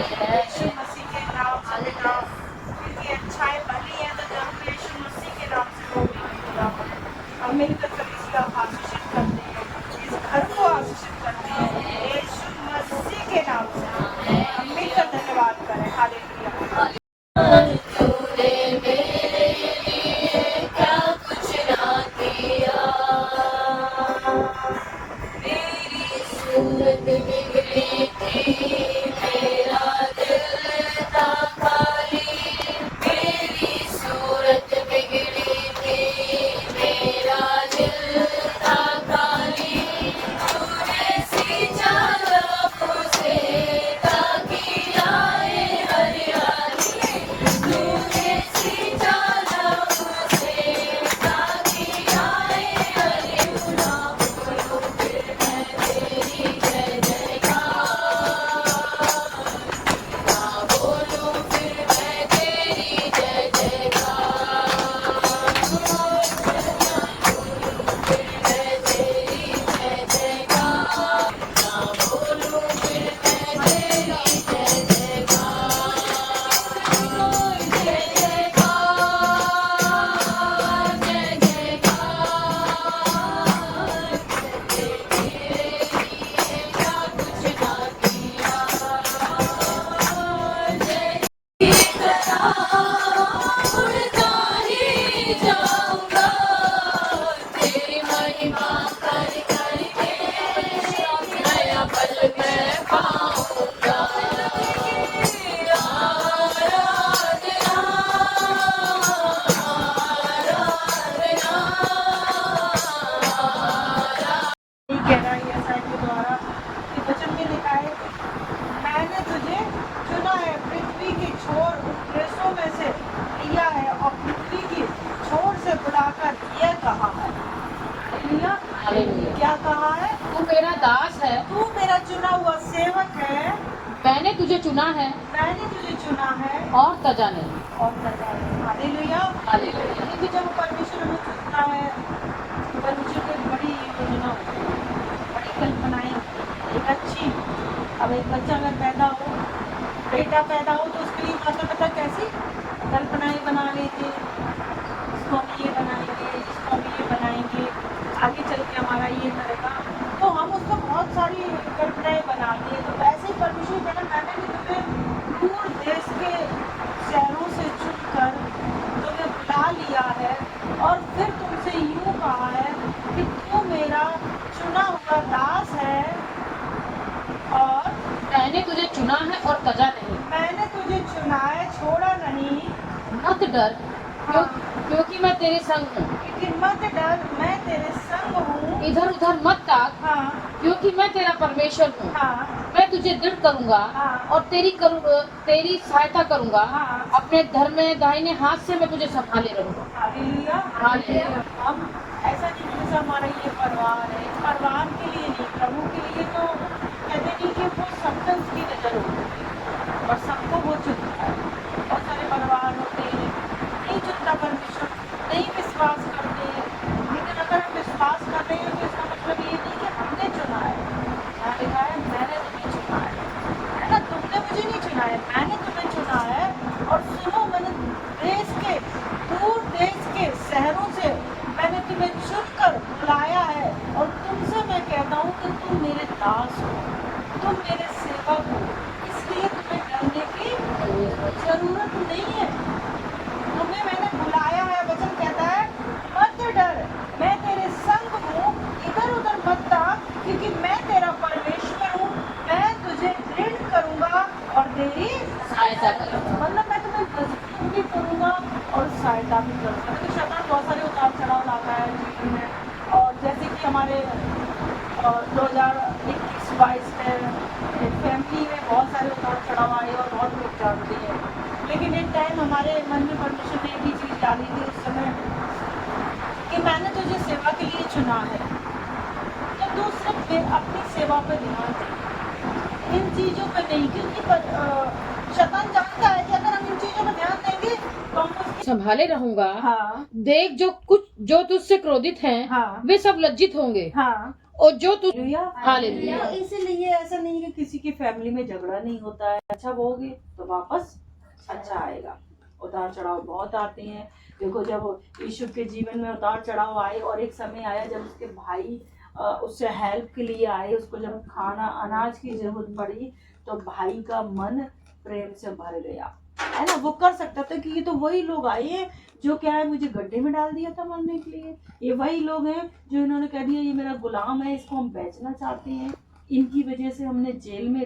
यीशु मसीह के नाम से बेटा, क्योंकि अच्छाई भली है तो जब यीशु मसीह के नाम से होगी खुदा। हम मिलकर कलीसिया को आशीषित करते हैं, इस घर को आशीषित करते हैं यीशु मसीह के नाम से। हम मिलकर धन्यवाद करें। हालेलुया। तूने मेरे लिए क्या कुछ ना किया, मेरी सूरत बिगड़ी थी, मेरा दिल था खाली, मेरी सूरत बिगड़ी थी, मेरा दिल था खाली, तूने सींचा लहू से ताकि आए हरियाली, तूने सींचा लहू से ताकि आए हरियाली, ना बोलो फिर मैं तेरी जय जयकार, ना बोलो फिर मैं तेरी जय जयकार, फिर मैं तेरी जय जयकार, ना बोलो फिर मैं तेरी जय जयकार, जय जयकार, जय जयकार, तेरे लिए क्या कुछ ना किया, जय की तरह उड़ता ही जाऊंगा, तेरी महिमा कर करके नया पल मैं पाऊंगा, आराधना कह रहा है यशायाह के द्वारा कि वचन में लिखा है, मैंने तुझे चुना है, पृथ्वी की छोर देशों में से लिया है और पृथ्वी की छोर से बुलाकर यह कहा है। हालेलुया। हालेलुया। क्या कहा है? तू मेरा दास है, तू मेरा चुना हुआ सेवक है, मैंने तुझे चुना है मैंने तुझे चुना है और तजा नहीं। और सजा है। हालेलुया। हालेलुया। क्योंकि जब परमेश्वर हमें चुनता है, परमेश्वर की बड़ी योजना होती है, बड़ी कल्पनाएं होती हैं। एक अच्छी, अब एक बच्चा अगर पैदा हो, बेटा पैदा हो, तो उसके लिए माता पिता कैसी कल्पनाएं बना लेते हैं, इसको हम ये बनाएंगे, इसको हम ये बनाएंगे, आगे चल के हमारा ये करेगा, तो हम उसको बहुत सारी कल्पनाएं बनाते हैं। तो वैसे ही परमेश्वर कहना, मैंने भी तुम्हें दूर देश के शहरों से चुनकर तुम्हें बुला लिया है और फिर तुमसे यूं कहा है कि तू मेरा चुना हुआ दास है और मैंने तुझे चुना है और तजा नहीं। मैंने तुझे चुना है, छोड़ा नहीं। मत डर, क्योंकि मैं तेरे संग हूँ। क्योंकि मत डर, मैं तेरे संग हूँ। इधर उधर मत ताक, हाँ क्योंकि मैं तेरा परमेश्वर हूँ। हाँ मैं तुझे दृढ़ करूंगा हाँ। और तेरी सहायता करूंगा। हाँ। अपने धर्म में दाहिने हाथ से मैं तुझे संभाले रहूंगा। हालेलुया। हालेलुया। हम ऐसा नहीं कि जैसे हमारा ये परिवार है, परिवार के लिए नहीं, प्रभु के लिए तो कहते नहीं कि वो सबका उसकी नजर होती है और सबको वो चुनता है। बहुत सारे परिवार होते हैं, नहीं चुनता परमेश्वर, नहीं विश्वास करते हैं। लेकिन अगर हम विश्वास कर रहे हैं तो इसका मतलब ये नहीं कि हमने चुना है। यहाँ लिखा है, मैंने तुम्हें चुना है ना, तुमने मुझे नहीं चुना है, मैंने तुम्हें चुना है। और सुनो, मैंने दूर देश के शहरों से मैंने तुम्हें चुनकर बुलाया है और तुमसे मैं कहता हूँ कि तुम मेरे दास हो, तुम मेरे सेवक हो, इसलिए तुम्हें डरने की जरूरत नहीं है। तुम्हें मैंने बुलाया है, वचन कहता है मत डर, मैं तेरे संग हूँ, इधर उधर मत ताक, क्योंकि मैं तेरा परमेश्वर हूँ, मैं तुझे दृढ़ करूंगा और तेरी सहायता करूंगा। मतलब मैं तुम्हें मजबूत भी करूंगा और सहायता भी करूंगा। तो शैतान बहुत सारे उतार चढ़ाव लाता है जीवन में, और जैसे कि हमारे 2021-22 में फैमिली में बहुत सारे उतार चढ़ाव आए और बहुत लोग जानते हैं। लेकिन एक टाइम हमारे मन में परमेश्वर ने एक ही चीज़ डाली थी उस समय कि मैंने तुझे सेवा के लिए चुना है, तो तू सिर्फ अपनी सेवा पर ध्यान दे, इन चीज़ों पर नहीं। क्योंकि शैतान जानता है कि अगर हम इन चीज़ों पर ध्यान देंगे तो हम उसकी संभाले रहूंगा। हाँ देख, जो तुझसे क्रोधित हैं, हाँ वे सब लज्जित होंगे। हाँ और जो तू हालेलुया। हालेलुया। तो इसीलिए ऐसा नहीं है कि किसी की फैमिली में झगड़ा नहीं होता है, अच्छा बोगे तो वापस अच्छा आएगा। उतार चढ़ाव बहुत आते हैं। देखो जब यीशु के जीवन में उतार चढ़ाव आए और एक समय आया जब उसके भाई उससे हेल्प के लिए आए, उसको जब खाना अनाज की जरूरत पड़ी तो भाई का मन प्रेम से भर गया, है ना। वो कर सकता था कि ये तो वही लोग आए हैं जो क्या है मुझे गड्ढे में डाल दिया था मरने के लिए, ये वही लोग हैं जो इन्होंने कह दिया ये मेरा गुलाम है, इसको हम बेचना चाहते हैं, इनकी वजह से हमने जेल में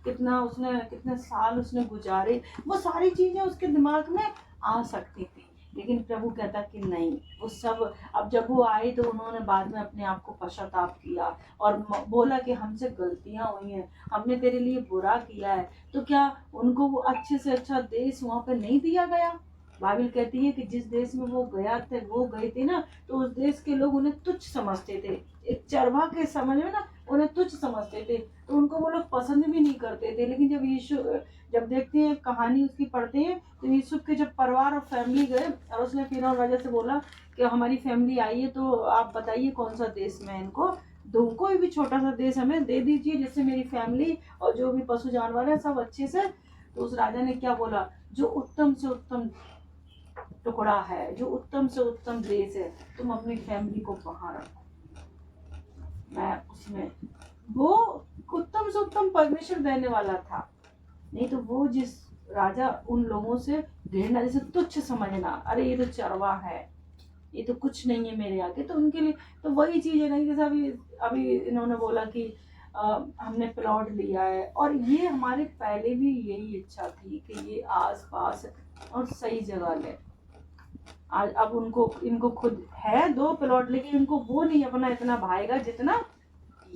कितने साल उसने गुजारे। वो सारी चीजें उसके दिमाग में आ सकती थी, लेकिन प्रभु कहता कि नहीं, वो सब अब जब वो आए तो उन्होंने बाद में अपने आप को पश्चाताप किया और बोला कि हमसे गलतियां हुई हैं, हमने तेरे लिए बुरा किया है। तो क्या उनको वो अच्छे से अच्छा देश वहां पे नहीं दिया गया? बाइबल कहती है कि जिस देश में वो गए थे ना, तो उस देश के लोग उन्हें तुच्छ समझते थे, एक चरवाहा के समझ में ना उन्हें तुच्छ समझते थे, तो उनको वो लोग पसंद भी नहीं करते थे। लेकिन जब देखते हैं कहानी उसकी पढ़ते हैं तो यूसुफ के जब परिवार और फैमिली गए और उसने फिरौन राजा से बोला कि हमारी फैमिली आई है तो आप बताइए कौन सा देश में इनको दो, कोई भी छोटा सा देश हमें दे दीजिए जिससे मेरी फैमिली और जो भी पशु जानवर है सब अच्छे से। तो उस राजा ने क्या बोला, जो उत्तम से उत्तम टुकड़ा है, जो उत्तम से उत्तम देश है, तुम अपनी फैमिली को वहां रखो, मैं उसमें। वो उत्तम से उत्तम परमेश्वर देने वाला था, नहीं तो वो जिस राजा उन लोगों से घृणा, जैसे तुच्छ समझना, अरे ये तो चरवा है, ये तो कुछ नहीं है मेरे आगे, तो उनके लिए तो वही चीज है नहीं। जैसे अभी इन्होंने बोला कि हमने प्लॉट लिया है, और ये हमारे पहले भी यही इच्छा थी कि ये आस पास और सही जगह ले। आज अब इनको खुद है 2 प्लॉट, लेकिन इनको वो नहीं अपना इतना भाएगा जितना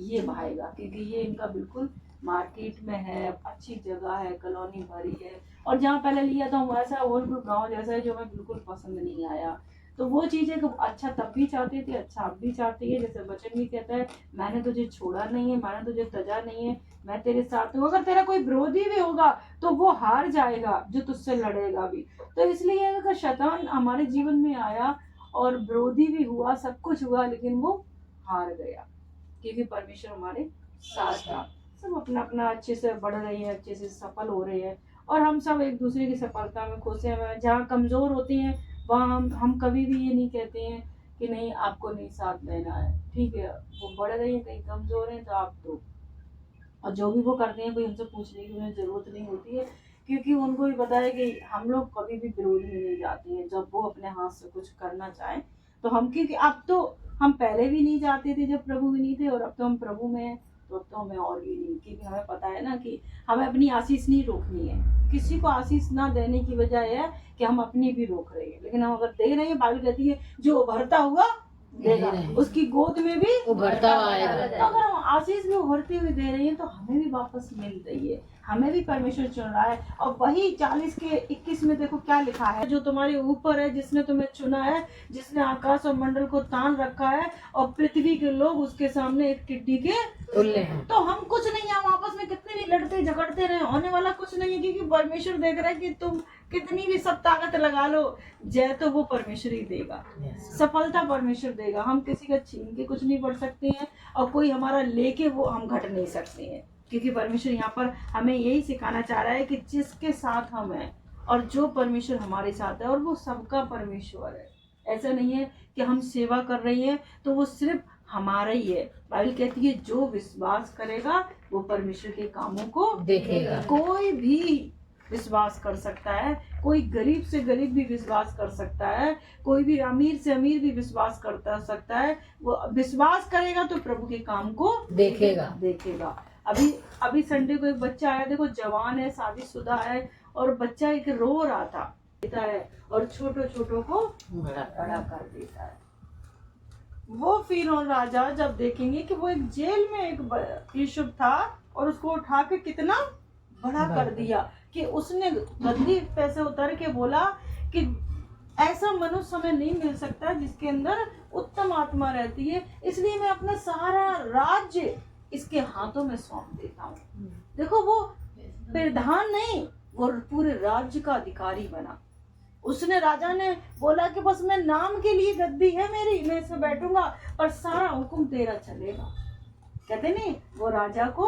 ये भाएगा, क्योंकि ये इनका बिल्कुल मार्केट में है, अच्छी जगह है, कॉलोनी भरी है। और जहाँ पहले लिया था वैसा ओल्ड गांव जैसा है जो हमें बिल्कुल पसंद नहीं आया। तो वो चीजें अच्छा तब भी चाहते थे, अच्छा अब भी चाहते हैं। जैसे वचन भी कहता है मैंने तुझे छोड़ा नहीं है, मैंने तुझे तजा नहीं है, मैं तेरे साथ हूँ। अगर तेरा कोई विरोधी भी होगा तो वो हार जाएगा जो तुझसे लड़ेगा भी। तो इसलिए अगर शैतान हमारे जीवन में आया और विरोधी भी हुआ, सब कुछ हुआ, लेकिन वो हार गया क्योंकि परमेश्वर हमारे साथ था। सब अपना अपना अच्छे से बढ़ रहे हैं, अच्छे से सफल हो रहे हैं, और हम सब एक दूसरे की सफलता में खुश हैं। जहाँ कमजोर होते हैं वहाँ हम कभी भी ये नहीं कहते हैं कि नहीं आपको नहीं साथ देना है, ठीक है, वो बढ़ रहे हैं, कहीं कमजोर हैं तो आप दो। और जो भी वो करते हैं कोई हमसे पूछने की उन्हें जरूरत नहीं होती है, क्योंकि उनको भी पता है कि हम लोग कभी भी विरोध में नहीं जाते हैं। जब वो अपने हाथ से कुछ करना चाहें तो हम, क्योंकि अब तो हम पहले भी नहीं जाते थे जब प्रभु में नहीं थे, और अब तो हम प्रभु में हैं तो अब तो हमें और भी नहीं, क्योंकि हमें पता है ना कि हमें अपनी आशीष नहीं रोकनी है। किसी को आशीष ना देने की वजह है कि हम अपनी भी रोक रहे हैं, लेकिन हम अगर दे रहे हैं, बाइबल कहती है जो उभरता हुआ देगा, उसकी गोद में भी उभरता हुआ आएगा। तो अगर हम आशीष भी उभरते हुए दे रही हैं तो हमें भी वापस मिल रही है, हमें भी परमेश्वर चुन रहा है। और वही 40:21 में देखो क्या लिखा है, जो तुम्हारे ऊपर है, जिसने तुम्हें चुना है, जिसने आकाश और मंडल को तान रखा है, और पृथ्वी के लोग उसके सामने एक टिड्डी के तुल्य हैं। तो हम कुछ नहीं है, हम आपस में कितने भी लड़ते झगड़ते रहे, होने वाला कुछ नहीं है, क्योंकि परमेश्वर देख रहा है कि तुम कितनी भी सब ताकत लगा लो, जय तो वो परमेश्वर ही देगा, सफलता परमेश्वर देगा। हम किसी का छीन के कुछ नहीं बढ़ सकते हैं, और कोई हमारा लेके वो हम घट नहीं सकते हैं, क्योंकि परमेश्वर यहाँ पर हमें यही सिखाना चाह रहा है कि जिसके साथ हम हैं और जो परमेश्वर हमारे साथ है, और वो सबका परमेश्वर है। ऐसा नहीं है कि हम सेवा कर रहे हैं तो वो सिर्फ हमारा ही है। बाइबल कहती है जो विश्वास करेगा वो परमेश्वर के कामों को देखेगा। कोई भी विश्वास कर सकता है, कोई गरीब से गरीब भी विश्वास कर सकता है, कोई भी अमीर से अमीर भी विश्वास कर सकता है। वो विश्वास करेगा तो प्रभु के काम को देखेगा। अभी संडे को एक बच्चा आया, देखो जवान है, शादीशुदा है, और बच्चा एक रो रहा था, देता है और छोटों को बड़ा कर देता है। वो फिरौन राजा जब देखेंगे कि वो एक जेल में एक यूसुफ था और उसको उठा के कितना बड़ा कर दिया, कि उसने गंदी पैसे उतार के बोला कि ऐसा मनुष्य हमें नहीं मिल सकता जिसके अंदर उत्तम आत्मा रहती है, इसलिए मैं अपना सारा राज्य इसके हाथों में सौंप देता हूँ। देखो वो प्रधान नहीं, वो पूरे राज्य का अधिकारी बना। उसने, राजा ने बोला कि बस मैं नाम के लिए गद्दी है मेरी, मैं इसमें बैठूंगा पर सारा हुक्म तेरा चलेगा। कहते नहीं वो राजा को,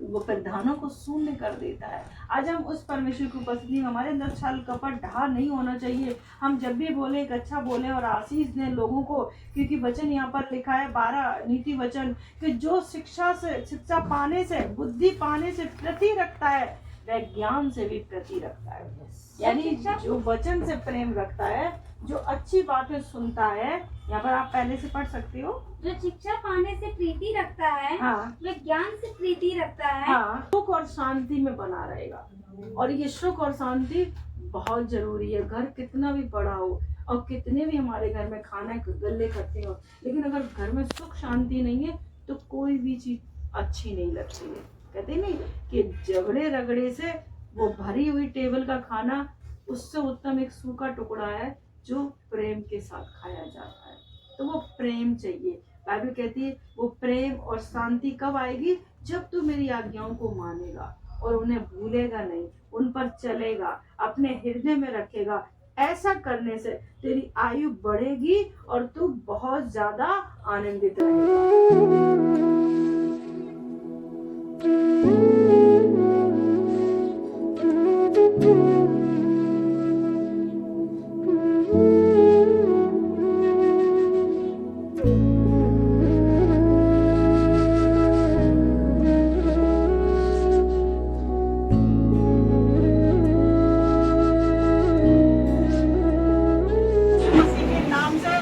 वो प्रधानों को शून्य कर देता है। आज हम उस परमेश्वर की उपस्थिति में, हमारे अंदर छल कपट ढा नहीं होना चाहिए। हम जब भी बोले एक अच्छा बोले और आशीष दें लोगों को, क्योंकि वचन यहाँ पर लिखा है 12 नीति वचन कि जो शिक्षा पाने से, बुद्धि पाने से प्रति रखता है वह ज्ञान से भी प्रति रखता है। यानी जो वचन से प्रेम रखता है, जो अच्छी बातें सुनता है, यहाँ पर आप पहले से पढ़ सकते हो, जो शिक्षा पाने से प्रीति रखता है, हाँ, वह ज्ञान से प्रीति रखता है, हाँ, सुख और शांति में बना रहेगा। और ये सुख और शांति बहुत जरूरी है। घर कितना भी बड़ा हो और कितने भी हमारे घर में खाना गल्ले करते हो, लेकिन अगर घर में सुख शांति नहीं है तो कोई भी चीज अच्छी नहीं लगती है। कहते नहीं कि झगड़े रगड़े से वो भरी हुई टेबल का खाना उससे उत्तम एक सूखा टुकड़ा है जो प्रेम के साथ खाया जाता है। तो वो प्रेम चाहिए। बाइबल कहती है वो प्रेम और शांति कब आएगी? जब तू मेरी आज्ञाओं को मानेगा और उन्हें भूलेगा नहीं, उन पर चलेगा, अपने हृदय में रखेगा। ऐसा करने से तेरी आयु बढ़ेगी और तू बहुत ज्यादा आनंदित रहेगा। मसीह के नाम से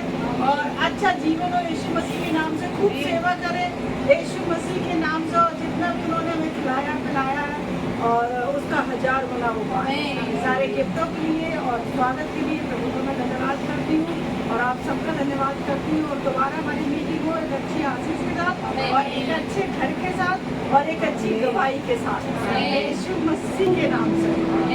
और अच्छा जीवन हो, यीशु मसीह के नाम से खूब सेवा करें यीशु मसीह के नाम से। और जितना भी उन्होंने हमें खिलाया पिलाया है और उसका 1000 गुना होगा। सारे गिफ्टों के लिए और स्वागत के लिए प्रभु को मैं धन्यवाद करती हूँ और आप सबका धन्यवाद करती हूँ। और दोबारा हमारी मीटिंग हो एक अच्छी आशीष के साथ और एक अच्छे घर के साथ और एक अच्छी गवाही के साथ, यीशु मसीह के नाम से।